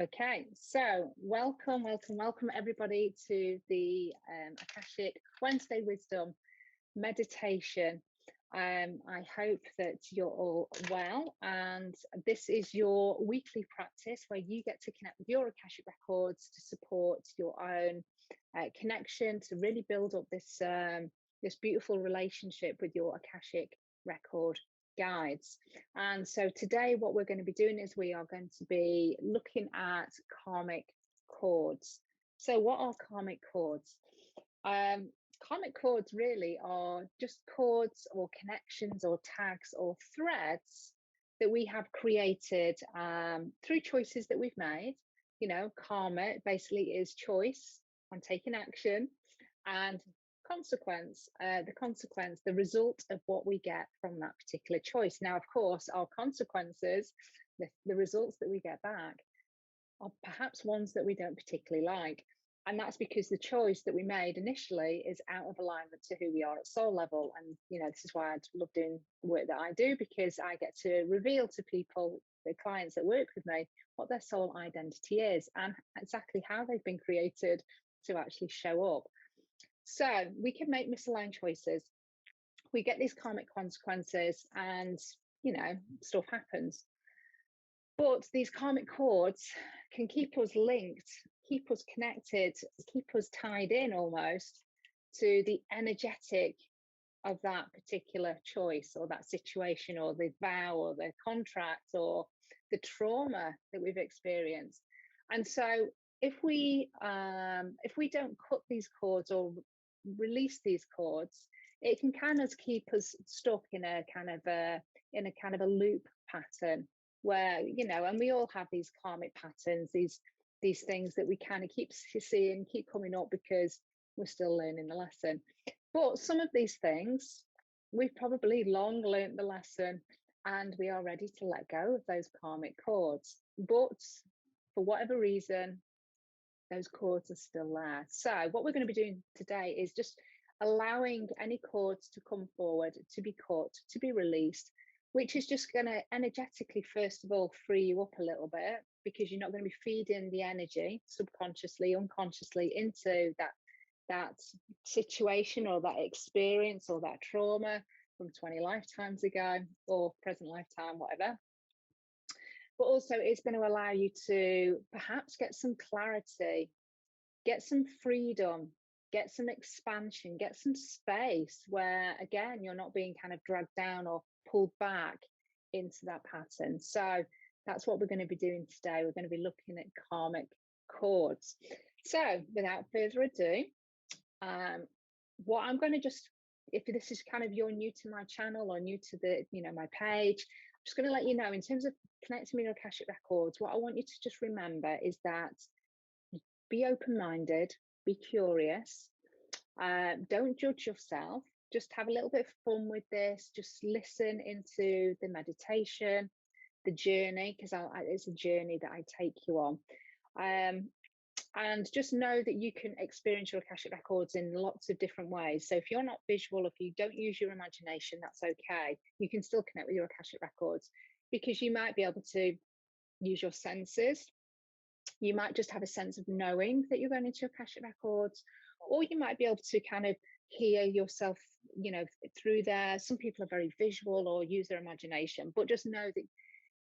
Okay, so welcome everybody to the Akashic Wednesday Wisdom meditation. I hope that you're all well, and this is your weekly practice where you get to connect with your Akashic records to support your own connection, to really build up this beautiful relationship with your Akashic record guides. And so today what we're going to be doing is we are going to be looking at karmic chords. So what are karmic chords? Karmic chords really are just chords or connections or tags or threads that we have created through choices that we've made. You know, karma basically is choice on taking action, and the result of what we get from that particular choice. Now, of course, our consequences, the results that we get back, are perhaps ones that we don't particularly like. And that's because the choice that we made initially is out of alignment to who we are at soul level. And, you know, this is why I love doing the work that I do, because I get to reveal to people, the clients that work with me, what their soul identity is and exactly how they've been created to actually show up. So we can make misaligned choices. We get these karmic consequences and, you know, stuff happens. But these karmic chords can keep us linked, keep us connected, keep us tied in almost to the energetic of that particular choice or that situation or the vow or the contract or the trauma that we've experienced. And so if we don't cut these cords or release these cords, it can kind of keep us stuck in a kind of a loop pattern where, you know, and we all have these karmic patterns, these things that we kind of keep seeing, keep coming up because we're still learning the lesson. But some of these things, we've probably long learned the lesson and we are ready to let go of those karmic cords. But for whatever reason, those cords are still there. So what we're going to be doing today is just allowing any cords to come forward, to be cut, to be released, which is just going to energetically, first of all, free you up a little bit, because you're not going to be feeding the energy subconsciously, unconsciously into that situation or that experience or that trauma from 20 lifetimes ago or present lifetime, whatever. But also it's going to allow you to perhaps get some clarity, get some freedom, get some expansion, get some space where, again, you're not being kind of dragged down or pulled back into that pattern. So that's what we're going to be doing today. We're going to be looking at karmic chords. So without further ado, what I'm going to just, if this is kind of you're new to my channel or new to the, you know, my page, I'm just going to let you know, in terms of connecting with your Akashic records, what I want you to just remember is that be open-minded, be curious, don't judge yourself, just have a little bit of fun with this, just listen into the meditation, the journey, because it's a journey that I take you on. And just know that you can experience your Akashic records in lots of different ways. So if you're not visual, if you don't use your imagination, that's okay. You can still connect with your Akashic records, because you might be able to use your senses. You might just have a sense of knowing that you're going into your Akashic records, or you might be able to kind of hear yourself, you know, through there. Some people are very visual or use their imagination, but just know that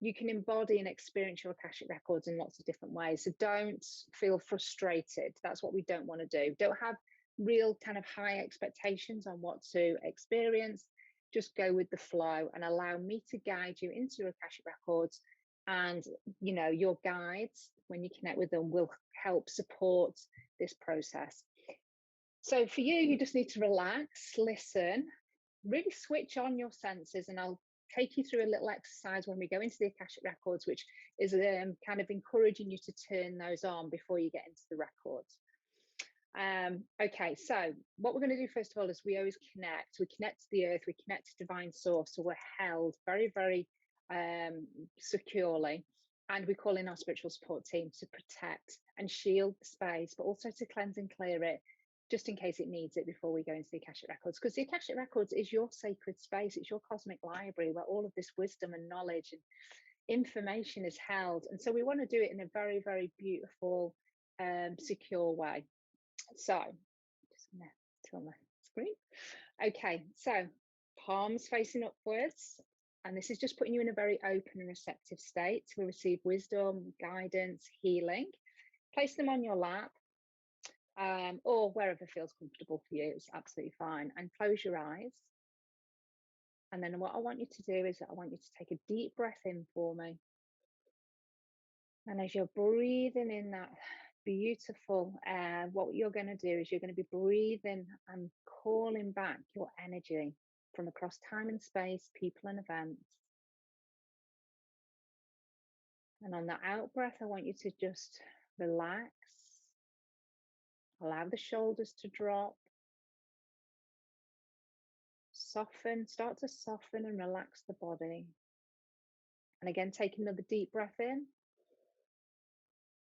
you can embody and experience your Akashic records in lots of different ways. So don't feel frustrated. That's what we don't want to do. Don't have real kind of high expectations on what to experience. Just go with the flow and allow me to guide you into your Akashic records. And, you know, your guides, when you connect with them, will help support this process. So for you, you just need to relax, listen, really switch on your senses, and I'll take you through a little exercise when we go into the Akashic records, which is kind of encouraging you to turn those on before you get into the records. Okay, so what we're going to do first of all is we always connect. We connect to the earth, we connect to divine source, so we're held very, very securely, and we call in our spiritual support team to protect and shield the space, but also to cleanse and clear it, just in case it needs it before we go into the Akashic records, because the Akashic records is your sacred space. It's your cosmic library where all of this wisdom and knowledge and, information is held. And so we want to do it in a very, very beautiful, secure way. So just going to turn my screen. Okay, so palms facing upwards. And this is just putting you in a very open and receptive state to receive wisdom, guidance, healing. Place them on your lap, or wherever feels comfortable for you. It's absolutely fine. And close your eyes. And then what I want you to do is I want you to take a deep breath in for me. And as you're breathing in that beautiful air, what you're going to do is you're going to be breathing and calling back your energy from across time and space, people and events. And on that out breath, I want you to just relax, allow the shoulders to drop, soften, start to soften and relax the body. And again, take another deep breath in,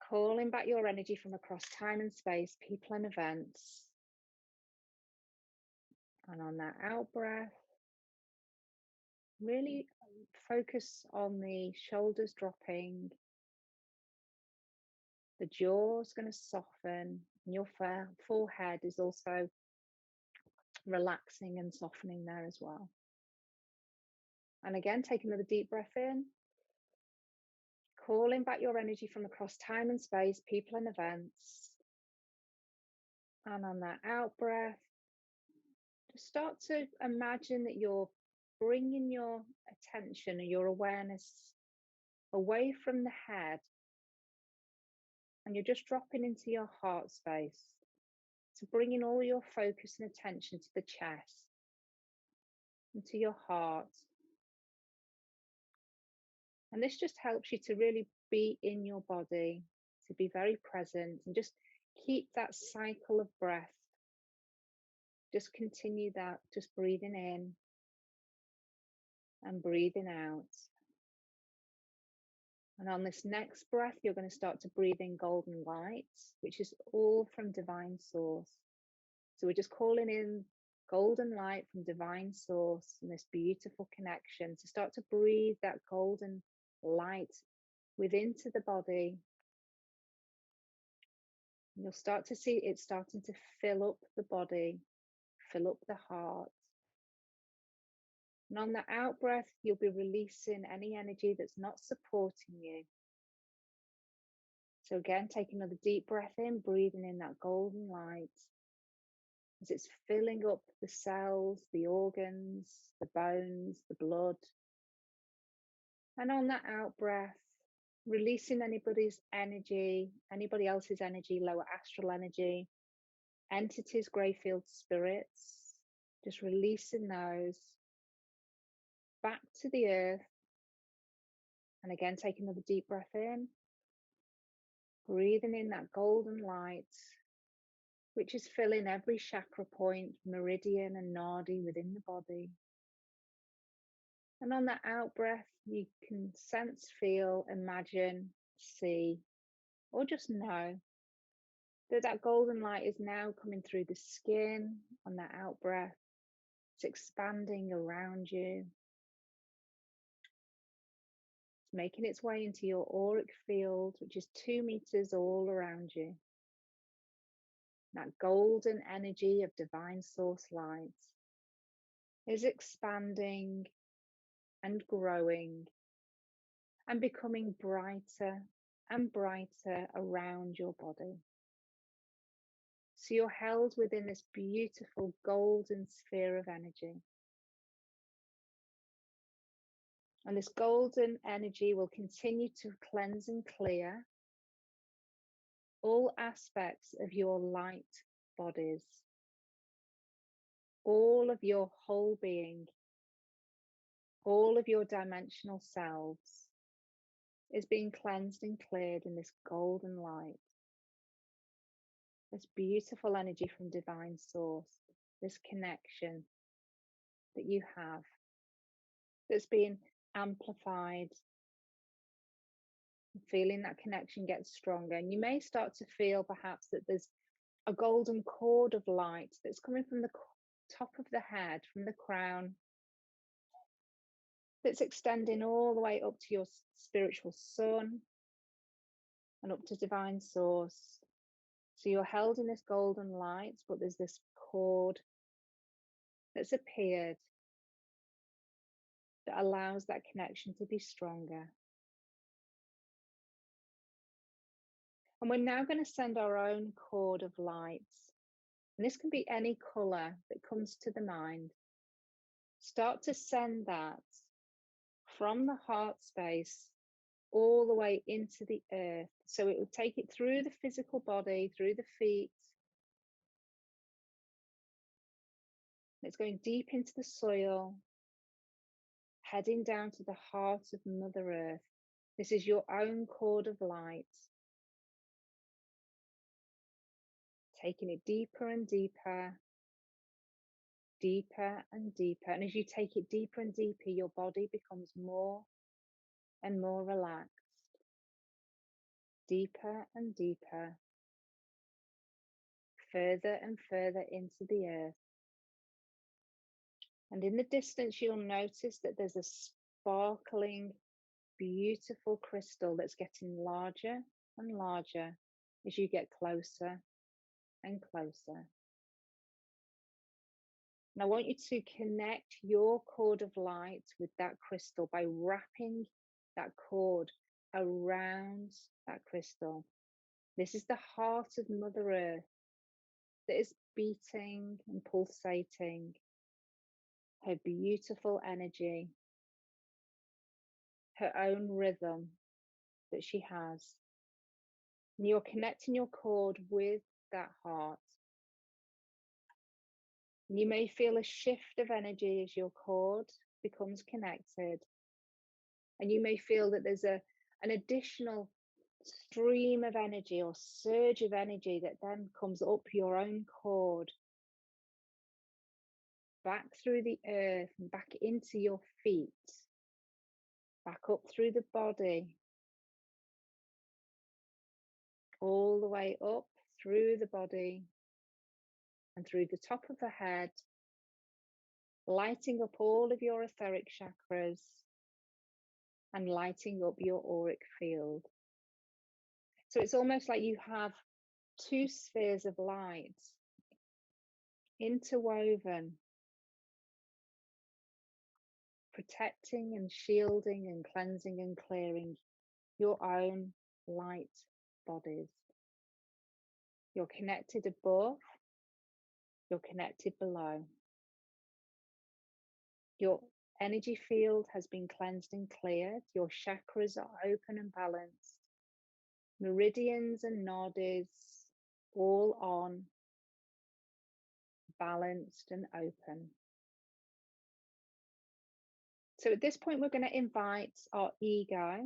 calling back your energy from across time and space, people and events. And on that out breath, really focus on the shoulders dropping, the jaw's going to soften, and your forehead is also relaxing and softening there as well. And again, take another deep breath in, calling back your energy from across time and space, people and events. And on that out breath, just start to imagine that you're bringing your attention or your awareness away from the head, and you're just dropping into your heart space. So bringing all your focus and attention to the chest and to your heart. And this just helps you to really be in your body, to be very present, and just keep that cycle of breath. Just continue that, just breathing in and breathing out. And on this next breath, you're going to start to breathe in golden light, which is all from divine source. So we're just calling in golden light from divine source and this beautiful connection. So start to breathe that golden light within to the body. And you'll start to see it starting to fill up the body, fill up the heart. And on the out breath, you'll be releasing any energy that's not supporting you. So again, take another deep breath in, breathing in that golden light as it's filling up the cells, the organs, the bones, the blood. And on that out breath, releasing anybody else's energy, lower astral energy, entities, grey field spirits, just releasing those back to the earth. And again, take another deep breath in, breathing in that golden light, which is filling every chakra point, meridian and nadi within the body. And on that out breath, you can sense, feel, imagine, see, or just know that that golden light is now coming through the skin on that out breath. It's expanding around you. It's making its way into your auric field, which is 2 meters all around you. That golden energy of divine source light is expanding and growing and becoming brighter and brighter around your body. So you're held within this beautiful golden sphere of energy. And this golden energy will continue to cleanse and clear all aspects of your light bodies, all of your whole being, all of your dimensional selves is being cleansed and cleared in this golden light. This beautiful energy from divine source, this connection that you have that's being amplified. Feeling that connection gets stronger, and you may start to feel perhaps that there's a golden cord of light that's coming from the top of the head, from the crown, that's extending all the way up to your spiritual sun and up to divine source. So you're held in this golden light, but there's this cord that's appeared that allows that connection to be stronger. And we're now going to send our own cord of light. And this can be any color that comes to the mind. Start to send that from the heart space all the way into the earth. So it will take it through the physical body, through the feet. It's going deep into the soil, heading down to the heart of Mother Earth. This is your own cord of light. Taking it deeper and deeper, deeper and deeper. And as you take it deeper and deeper, your body becomes more and more relaxed. Deeper and deeper, further and further into the earth. And in the distance, you'll notice that there's a sparkling, beautiful crystal that's getting larger and larger as you get closer and closer. And I want you to connect your cord of light with that crystal by wrapping that cord around that crystal. This is the heart of Mother Earth that is beating and pulsating her beautiful energy, her own rhythm that she has. And you're connecting your cord with that heart. And you may feel a shift of energy as your cord becomes connected. And you may feel that there's an additional stream of energy or surge of energy that then comes up your own cord, back through the earth and back into your feet, back up through the body, all the way up through the body and through the top of the head, lighting up all of your etheric chakras and lighting up your auric field. So it's almost like you have two spheres of light interwoven, protecting and shielding and cleansing and clearing your own light bodies. You're connected above, you're connected below. Your energy field has been cleansed and cleared. Your chakras are open and balanced. Meridians and nadis all on, balanced and open. So at this point, we're going to invite our ego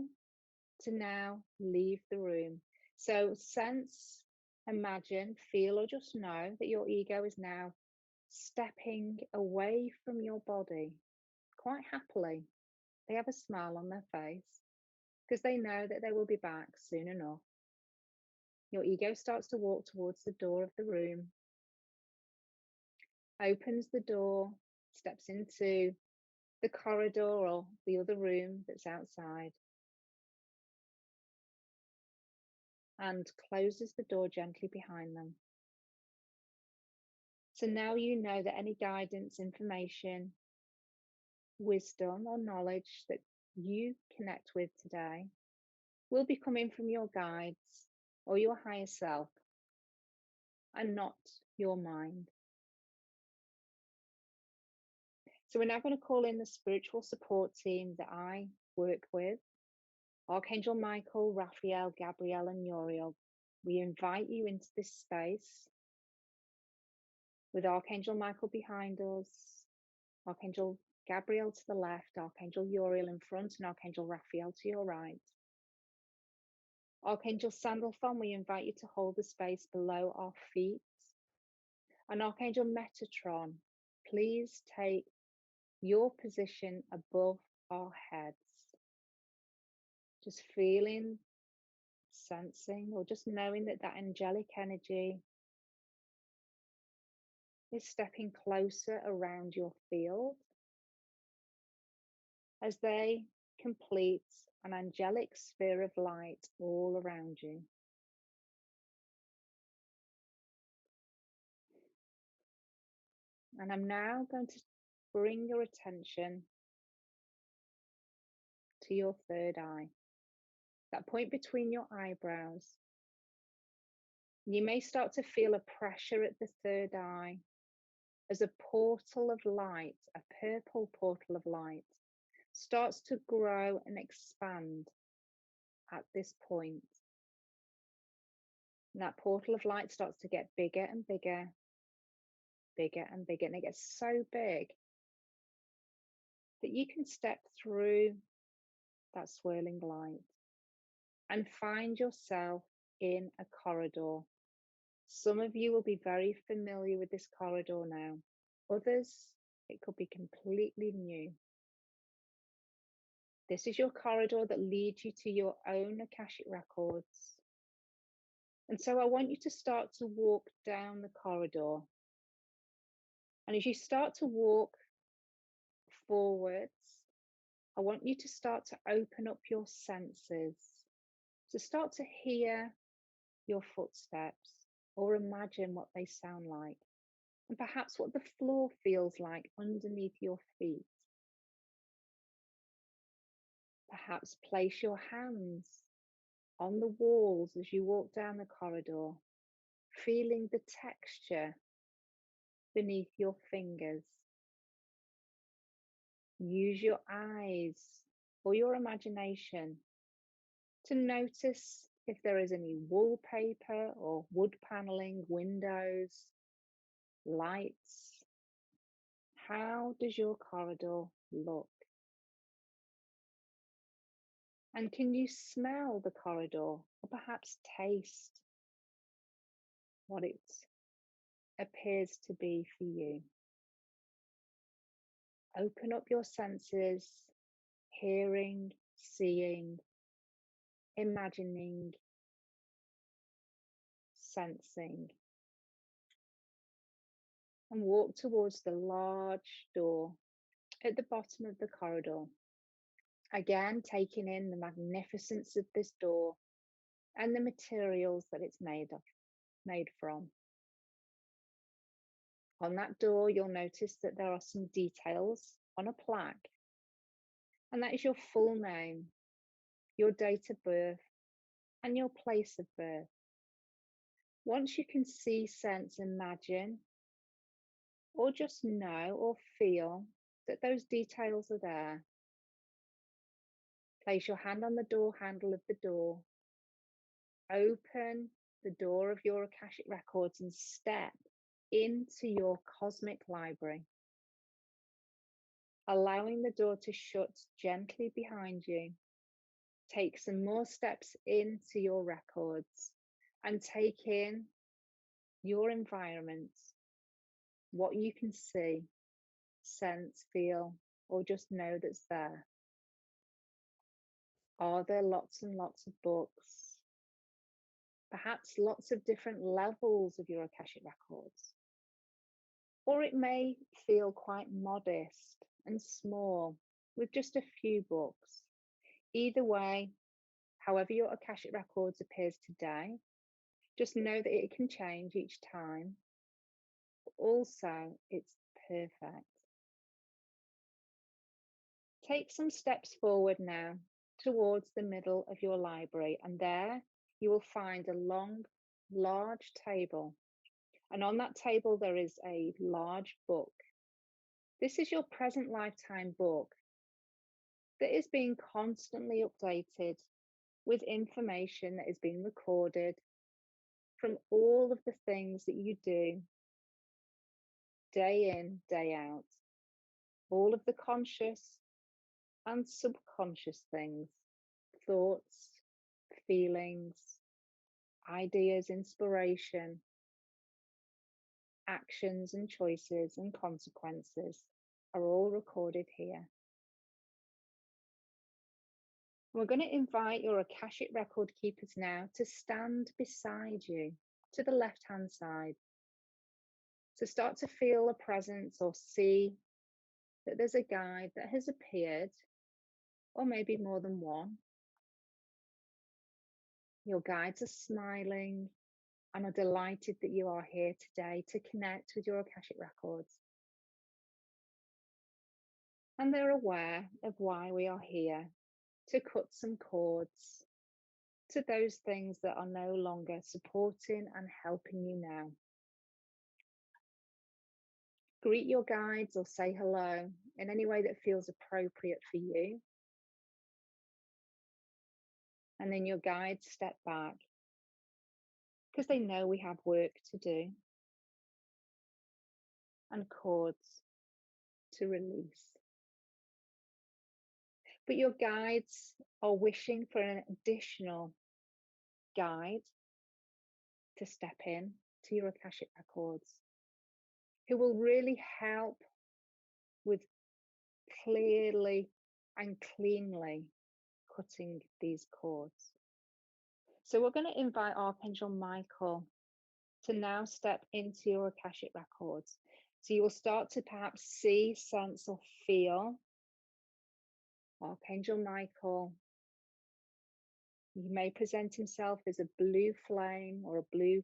to now leave the room. So sense, imagine, feel, or just know that your ego is now stepping away from your body quite happily. They have a smile on their face because they know that they will be back soon enough. Your ego starts to walk towards the door of the room, opens the door, steps into the corridor or the other room that's outside, and closes the door gently behind them. So now you know that any guidance, information, wisdom, or knowledge that you connect with today will be coming from your guides or your higher self and not your mind. So we're now going to call in the spiritual support team that I work with. Archangel Michael, Raphael, Gabriel, and Uriel. We invite you into this space with Archangel Michael behind us, Archangel Gabriel to the left, Archangel Uriel in front, and Archangel Raphael to your right. Archangel Sandalphon, we invite you to hold the space below our feet. And Archangel Metatron, please take your position above our heads. Just feeling, sensing, or just knowing that that angelic energy is stepping closer around your field. as they complete an angelic sphere of light all around you. And I'm now going to bring your attention to your third eye, that point between your eyebrows. You may start to feel a pressure at the third eye as a portal of light, a purple portal of light, starts to grow and expand at this point. And that portal of light starts to get bigger and bigger, bigger and bigger, and it gets so big that you can step through that swirling light and find yourself in a corridor. Some of you will be very familiar with this corridor now. Others, it could be completely new. This is your corridor that leads you to your own Akashic Records. And so I want you to start to walk down the corridor. And as you start to walk forwards, I want you to start to open up your senses, to start to hear your footsteps or imagine what they sound like, and perhaps what the floor feels like underneath your feet. Perhaps place your hands on the walls as you walk down the corridor, feeling the texture beneath your fingers. Use your eyes or your imagination to notice if there is any wallpaper or wood paneling, windows, lights. How does your corridor look? And can you smell the corridor or perhaps taste what it appears to be for you? Open up your senses, hearing, seeing, imagining, sensing, and walk towards the large door at the bottom of the corridor. Again, taking in the magnificence of this door and the materials that it's made from. On that door, you'll notice that there are some details on a plaque, and that is your full name, your date of birth, and your place of birth. Once you can see, sense, imagine, or just know or feel that those details are there, place your hand on the door handle of the door, open the door of your Akashic Records and step into your cosmic library, allowing the door to shut gently behind you. Take some more steps into your records and take in your environment, what you can see, sense, feel, or just know that's there. Are there lots and lots of books? Perhaps lots of different levels of your Akashic Records. Or it may feel quite modest and small with just a few books. Either way, however your Akashic Records appears today, just know that it can change each time. But also, it's perfect. Take some steps forward now towards the middle of your library, and there you will find a long, large table. And on that table, there is a large book. This is your present lifetime book that is being constantly updated with information that is being recorded from all of the things that you do day in, day out. All of the conscious and subconscious things, thoughts, feelings, ideas, inspiration, actions and choices and consequences are all recorded here. We're going to invite your Akashic Record keepers now to stand beside you to the left-hand side. To start to feel a presence or see that there's a guide that has appeared or maybe more than one. Your guides are smiling and are delighted that you are here today to connect with your Akashic Records. And they're aware of why we are here, to cut some cords to those things that are no longer supporting and helping you now. Greet your guides or say hello in any way that feels appropriate for you. And then your guides step back because they know we have work to do and cords to release. But your guides are wishing for an additional guide to step in to your Akashic Records, who will really help with clearly and cleanly cutting these cords. So we're going to invite Archangel Michael to now step into your Akashic Records. So you will start to perhaps see, sense, or feel Archangel Michael. He may present himself as a blue flame or a blue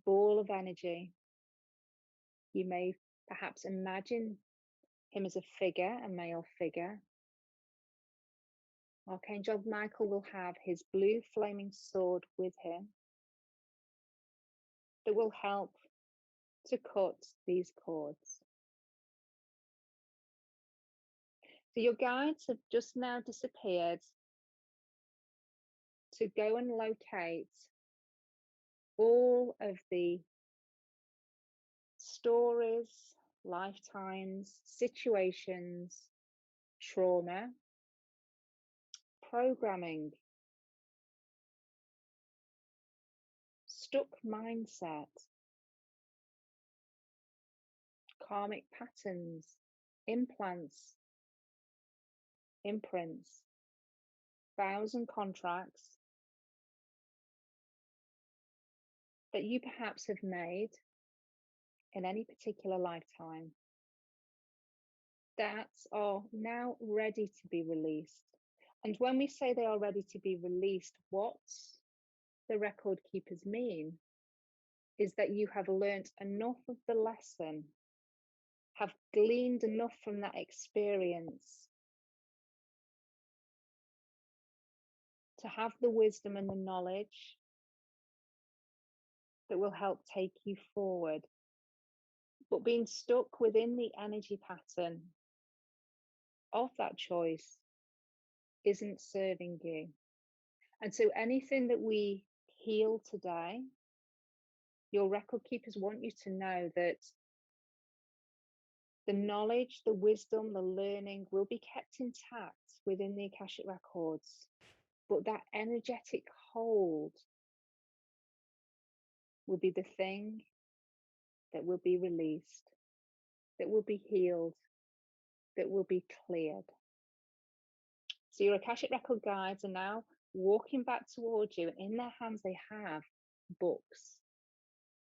ball of energy. You may perhaps imagine him as a figure, a male figure. Archangel Michael will have his blue flaming sword with him that will help to cut these cords. So your guides have just now disappeared to go and locate all of the stories, lifetimes, situations, trauma, programming, stuck mindset, karmic patterns, implants, imprints, vows and contracts that you perhaps have made in any particular lifetime that are now ready to be released. And when we say they are ready to be released, what the record keepers mean is that you have learnt enough of the lesson, have gleaned enough from that experience to have the wisdom and the knowledge that will help take you forward. But being stuck within the energy pattern of that choice isn't serving you. And so anything that we heal today, your record keepers want you to know that the knowledge, the wisdom, the learning will be kept intact within the Akashic Records, but that energetic hold will be the thing that will be released, that will be healed, that will be cleared. So your Akashic Record guides are now walking back towards you, and in their hands they have books.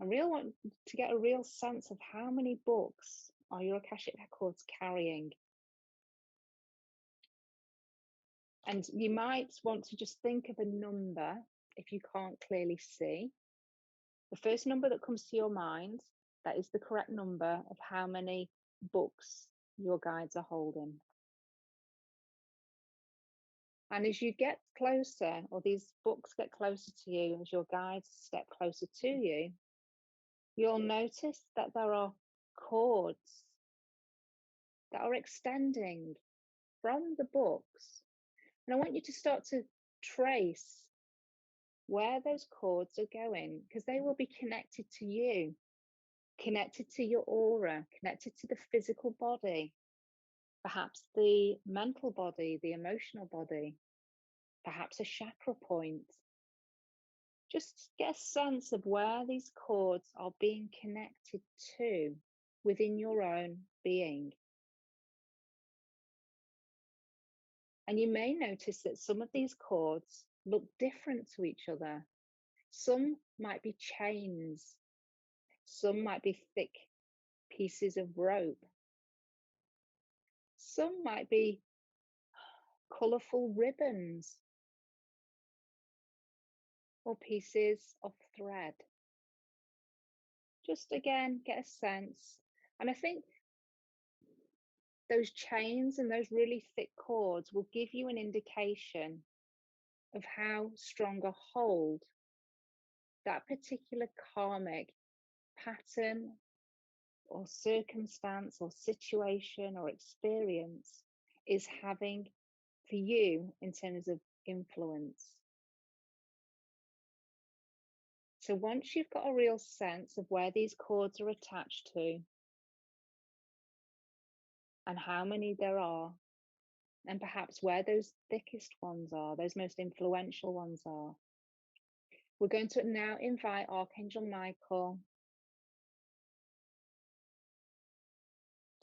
I really want to get a real sense of how many books are your Akashic Records carrying. And you might want to just think of a number if you can't clearly see. The first number that comes to your mind, that is the correct number of how many books your guides are holding. And as you get closer, or these books get closer to you, as your guides step closer to you, you'll notice that there are cords that are extending from the books. And I want you to start to trace where those cords are going, because they will be connected to you, connected to your aura, connected to the physical body, perhaps the mental body, the emotional body, perhaps a chakra point. Just get a sense of where these cords are being connected to within your own being. And you may notice that some of these cords look different to each other. Some might be chains. Some might be thick pieces of rope. Some might be colourful ribbons or pieces of thread. Just again, get a sense. And I think those chains and those really thick cords will give you an indication of how strong a hold that particular karmic pattern or circumstance or situation or experience is having for you in terms of influence. So once you've got a real sense of where these cords are attached to and how many there are, and perhaps where those thickest ones are, those most influential ones are, we're going to now invite Archangel Michael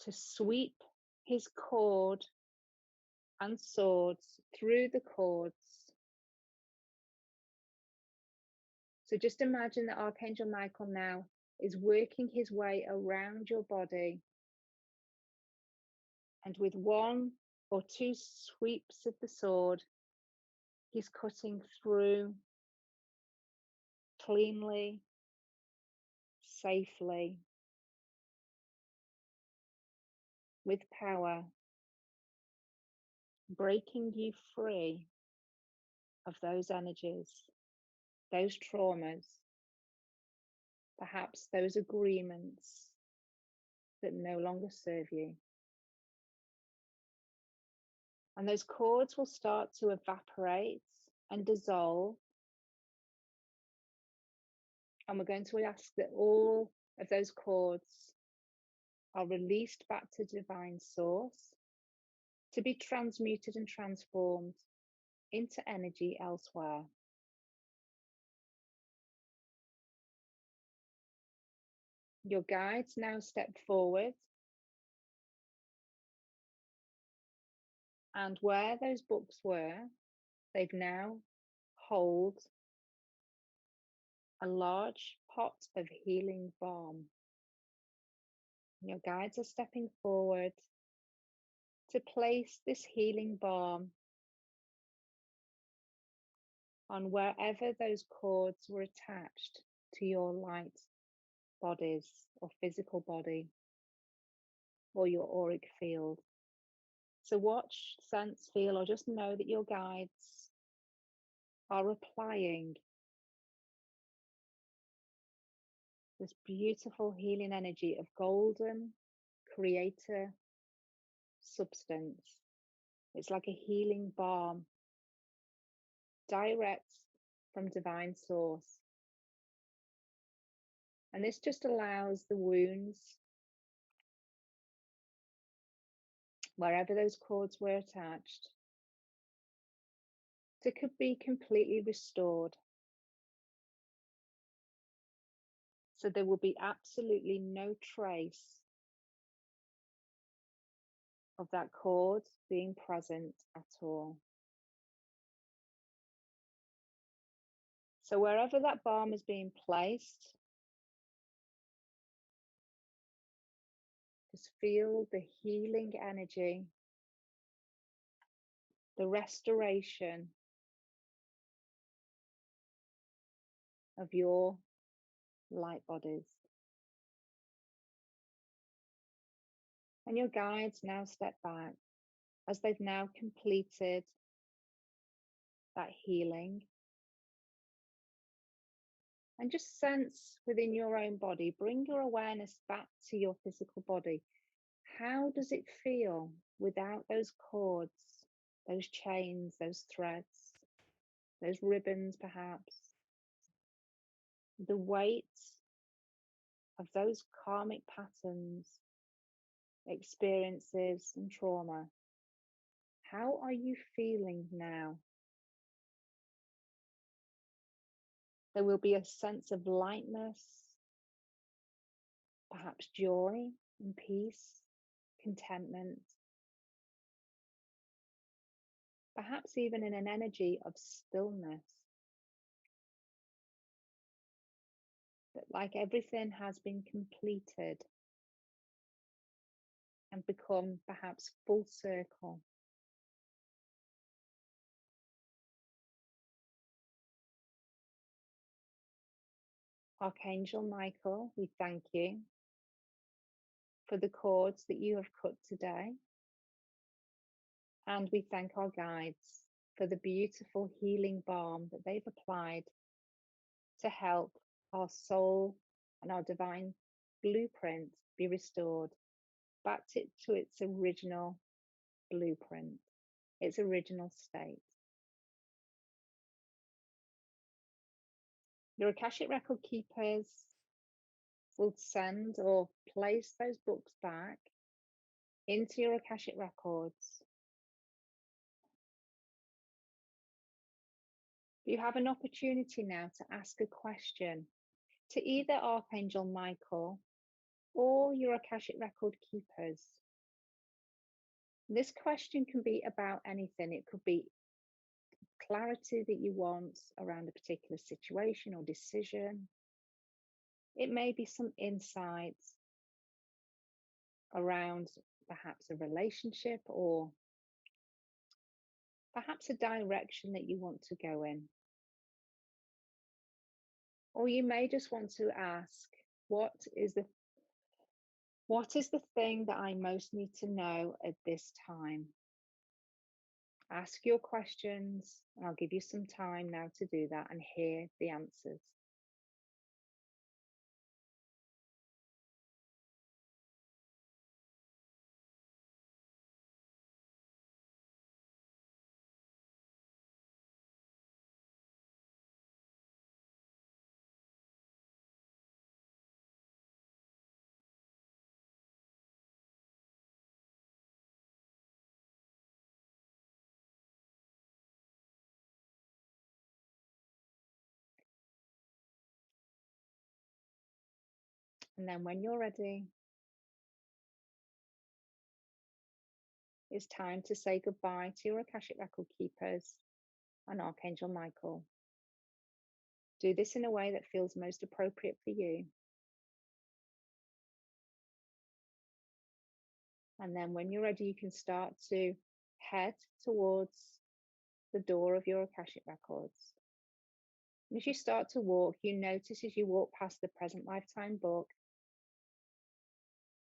to sweep his cord and swords through the cords. So just imagine that Archangel Michael now is working his way around your body, and with one or two sweeps of the sword, he's cutting through cleanly, safely, with power, breaking you free of those energies, those traumas, perhaps those agreements that no longer serve you. And those cords will start to evaporate and dissolve. And we're going to ask that all of those cords are released back to divine source to be transmuted and transformed into energy elsewhere. Your guides now step forward, and where those books were, they've now hold a large pot of healing balm. Your guides are stepping forward to place this healing balm on wherever those cords were attached to your light bodies or physical body or your auric field. So watch, sense, feel, or just know that your guides are applying this beautiful healing energy of golden creator substance. It's like a healing balm, direct from divine source. And this just allows the wounds, wherever those cords were attached, to be completely restored. So there will be absolutely no trace of that cord being present at all. So wherever that balm is being placed, just feel the healing energy, the restoration of your light bodies. And your guides now step back as they've now completed that healing. And just sense within your own body, bring your awareness back to your physical body. How does it feel without those cords, those chains, those threads, those ribbons perhaps? The weight of those karmic patterns, experiences and trauma. How are you feeling now? There will be a sense of lightness, perhaps joy and peace, contentment, perhaps even in an energy of stillness. That like everything has been completed and become perhaps full circle. Archangel Michael, we thank you for the cords that you have cut today. And we thank our guides for the beautiful healing balm that they've applied to help our soul and our divine blueprint be restored back to its original blueprint, its original state. Your Akashic Record keepers will send or place those books back into your Akashic Records. You have an opportunity now to ask a question to either Archangel Michael or your Akashic Record keepers. This question can be about anything. It could be clarity that you want around a particular situation or decision. It may be some insights around perhaps a relationship or perhaps a direction that you want to go in. Or you may just want to ask, what is the thing that I most need to know at this time? Ask your questions, and I'll give you some time now to do that and hear the answers. And then when you're ready, it's time to say goodbye to your Akashic Record keepers and Archangel Michael. Do this in a way that feels most appropriate for you. And then when you're ready, you can start to head towards the door of your Akashic Records. And as you start to walk, you notice as you walk past the present lifetime book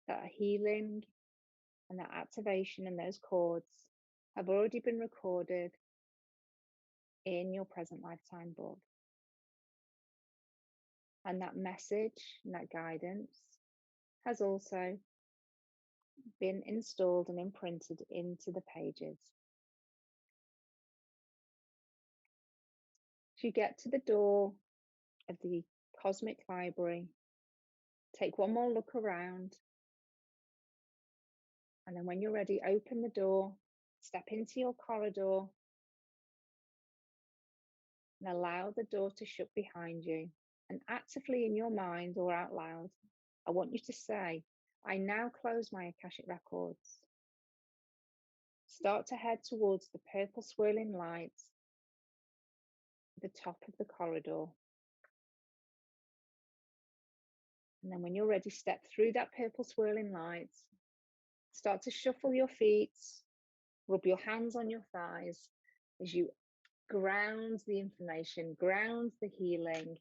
that healing and that activation and those chords have already been recorded in your present lifetime book. And that message and that guidance has also been installed and imprinted into the pages. As you get to the door of the Cosmic Library, take one more look around, and then when you're ready, open the door, step into your corridor, and allow the door to shut behind you. And actively in your mind or out loud, I want you to say, I now close my Akashic Records. Start to head towards the purple swirling lights at the top of the corridor. And then when you're ready, step through that purple swirling lights. Start to shuffle your feet, rub your hands on your thighs as you ground the information, ground the healing,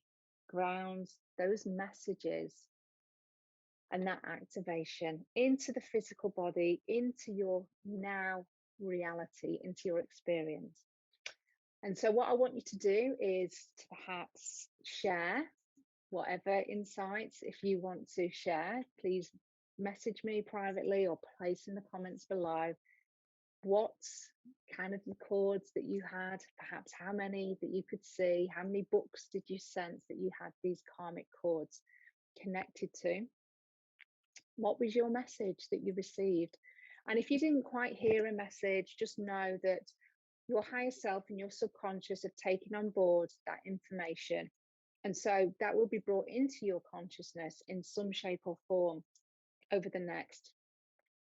ground those messages and that activation into the physical body, into your now reality, into your experience. And so what I want you to do is to perhaps share whatever insights, if you want to share, please message me privately or place in the comments below what kind of chords that you had, perhaps how many that you could see, how many books did you sense that you had these karmic chords connected to. What was your message that you received? And if you didn't quite hear a message, just know that your higher self and your subconscious have taken on board that information. And so that will be brought into your consciousness in some shape or form over the next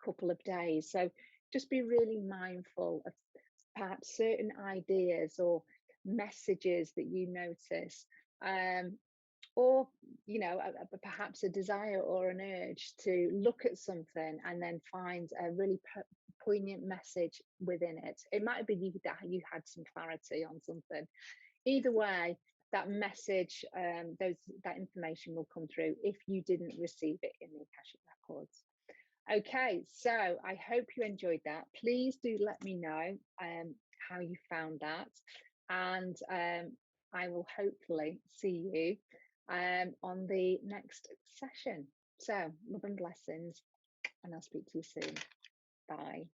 couple of days. So just be really mindful of perhaps certain ideas or messages that you notice, or perhaps a desire or an urge to look at something and then find a really poignant message within it. It might be that you had some clarity on something. Either way, that message, that information will come through if you didn't receive it in the Akashic Records. Okay, so I hope you enjoyed that. Please do let me know how you found that, and I will hopefully see you on the next session. So love and blessings, and I'll speak to you soon. Bye.